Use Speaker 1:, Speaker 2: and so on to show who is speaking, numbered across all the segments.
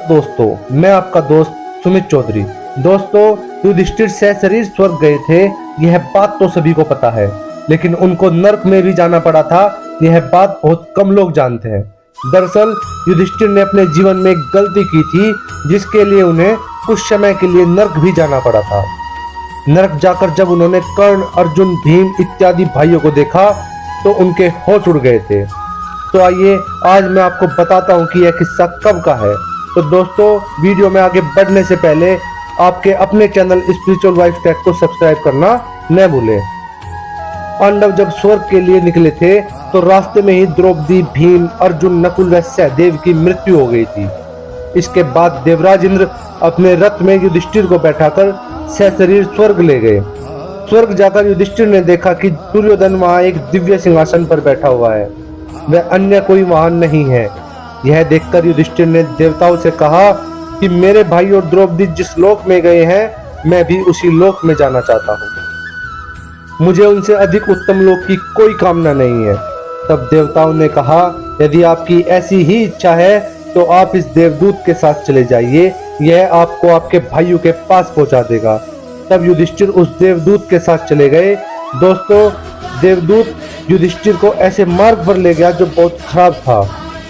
Speaker 1: दोस्तों, मैं आपका दोस्त सुमित चौधरी। दोस्तों, युधिष्ठिर सशरीर स्वर्ग गए थे, यह बात तो सभी को पता है, लेकिन उनको नर्क में भी जाना पड़ा था, यह बात बहुत कम लोग जानते हैं। दरअसल युधिष्ठिर ने अपने जीवन में एक गलती की थी, जिसके लिए उन्हें कुछ समय के लिए नर्क भी जाना पड़ा था। नर्क जाकर जब उन्होंने कर्ण, अर्जुन, भीम इत्यादि भाइयों को देखा तो उनके होश उड़ गए थे। तो आइए आज मैं आपको बताता हूँ कि यह किस्सा कब का है। तो दोस्तों, वीडियो में आगे बढ़ने से पहले आपके अपने चैनल स्पिरिचुअल वाइफ टेक को सब्सक्राइब करना न भूलें। पांडव जब स्वर्ग के लिए निकले थे तो रास्ते में ही द्रौपदी, भीम, अर्जुन, नकुल व सहदेव की मृत्यु हो गई थी। इसके बाद देवराज इंद्र अपने रथ में युधिष्ठिर को बैठाकर सशरीर स्वर्ग ले गए। स्वर्ग जाकर युधिष्ठिर ने देखा कि दुर्योधन वहां एक दिव्य सिंहासन पर बैठा हुआ है, वह अन्य कोई वहां नहीं है। यह देखकर युधिष्ठिर ने देवताओं से कहा कि मेरे भाई और द्रौपदी जिस लोक में गए हैं, मैं भी उसी लोक में जाना चाहता हूँ। मुझे उनसे अधिक उत्तम लोक की कोई कामना नहीं है। तब देवताओं ने कहा, यदि आपकी ऐसी ही इच्छा है तो आप इस देवदूत के साथ चले जाइए, यह आपको आपके भाइयों के पास पहुंचा देगा। तब युधिष्ठिर उस देवदूत के साथ चले गए। दोस्तों, देवदूत युधिष्ठिर को ऐसे मार्ग पर ले गया जो बहुत खराब था।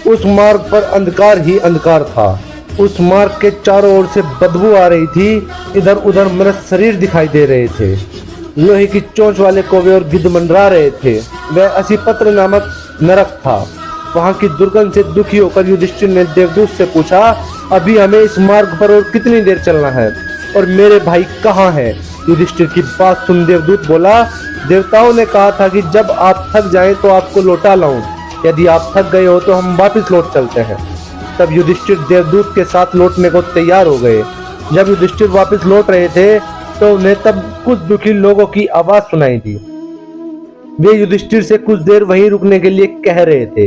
Speaker 1: उस मार्ग पर अंधकार ही अंधकार था। उस मार्ग के चारों ओर से बदबू आ रही थी, इधर उधर मृत शरीर दिखाई दे रहे थे, लोहे की चोंच वाले कौवे और गिद्ध मंडरा रहे थे। वह असीपत्र नामक नरक था। वहां की दुर्गंध से दुखी होकर युधिष्ठिर ने देवदूत से पूछा, अभी हमें इस मार्ग पर और कितनी देर चलना है और मेरे भाई कहाँ हैं? युधिष्ठिर की बात सुन देवदूत बोला, देवताओं ने कहा था कि जब आप थक जाएं तो आपको लौटा लाऊं, यदि आप थक गए हो तो हम वापस लौट चलते हैं। तब युधिष्ठिर देवदूत के साथ लौटने को तैयार हो गए। जब युधिष्ठिर वापस लौट रहे थे तो उन्हें तब कुछ दुखी लोगों की आवाज सुनाई दी। वे युधिष्ठिर से कुछ देर वहीं रुकने के लिए कह रहे थे।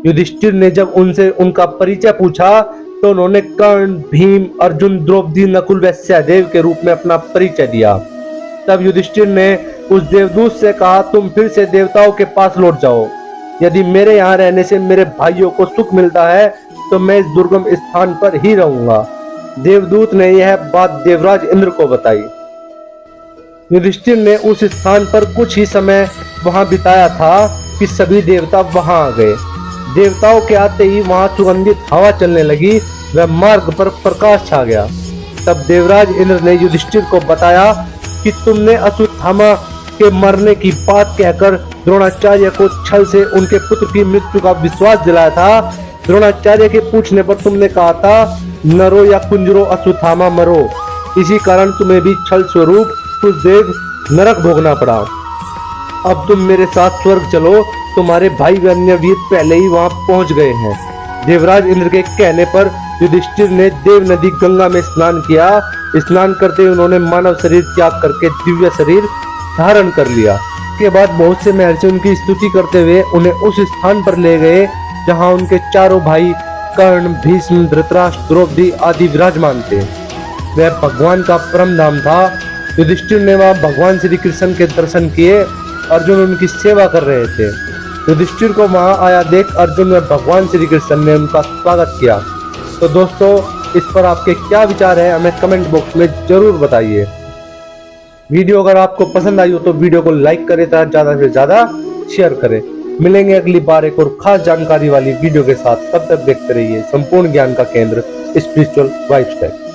Speaker 1: युधिष्ठिर ने जब उनसे उनका परिचय पूछा तो उन्होंने कर्ण, भीम, अर्जुन, द्रौपदी, नकुल व सहदेव के रूप में अपना परिचय दिया। तब युधिष्ठिर ने उस देवदूत से कहा, तुम फिर से देवताओं के पास लौट जाओ। यदि मेरे यहाँ रहने से मेरे भाइयों को सुख मिलता है तो मैं इस दुर्गम स्थान पर ही रहूंगा। देवदूत ने यह बात देवराज इंद्र को बताई। युधिष्ठिर ने उस स्थान पर कुछ ही समय वहां बिताया था कि सभी देवता वहां आ गए। देवताओं के आते ही वहां सुगंधित हवा चलने लगी, वह मार्ग पर प्रकाश छा गया। तब देवराज इंद्र ने युधिष्ठिर को बताया कि तुमने अश्वत्थामा के मरने की बात कहकर द्रोणाचार्य को छल से उनके पुत्र की मृत्यु का विश्वास दिलाया था। द्रोणाचार्य के पूछने पर तुमने कहा था, नरो या कुंजरो अश्वत्थामा मरो। इसी कारण तुम्हें भी छल स्वरूप कुछ देर नरक भोगना पड़ा। अब तुम मेरे साथ स्वर्ग चलो, तुम्हारे भाई व अन्य वीर पहले ही वहां पहुंच गए हैं। देवराज इंद्र के कहने पर युधिष्ठिर ने देव नदी गंगा में स्नान किया। स्नान करते ही उन्होंने मानव शरीर त्याग करके दिव्य शरीर धारण कर लिया। के बाद बहुत से महर्षि उनकी स्तुति करते हुए उन्हें उस स्थान पर ले गए जहां उनके चारों भाई कर्ण, भीष्म, धृतराष्ट्र, द्रौपदी आदि विराजमान थे। वह भगवान का परम धाम था। युधिष्ठिर ने वहां भगवान श्री कृष्ण के दर्शन किए। अर्जुन उनकी सेवा कर रहे थे। युधिष्ठिर को वहां आया देख अर्जुन व भगवान श्री कृष्ण ने उनका स्वागत किया। तो दोस्तों, इस पर आपके क्या विचार है हमें कमेंट बॉक्स में जरूर बताइए। वीडियो अगर आपको पसंद आई हो तो वीडियो को लाइक करें तथा ज्यादा से ज्यादा शेयर करें। मिलेंगे अगली बार एक और खास जानकारी वाली वीडियो के साथ। तब तक देखते रहिए संपूर्ण ज्ञान का केंद्र स्पिरिचुअल वाइफ टेक।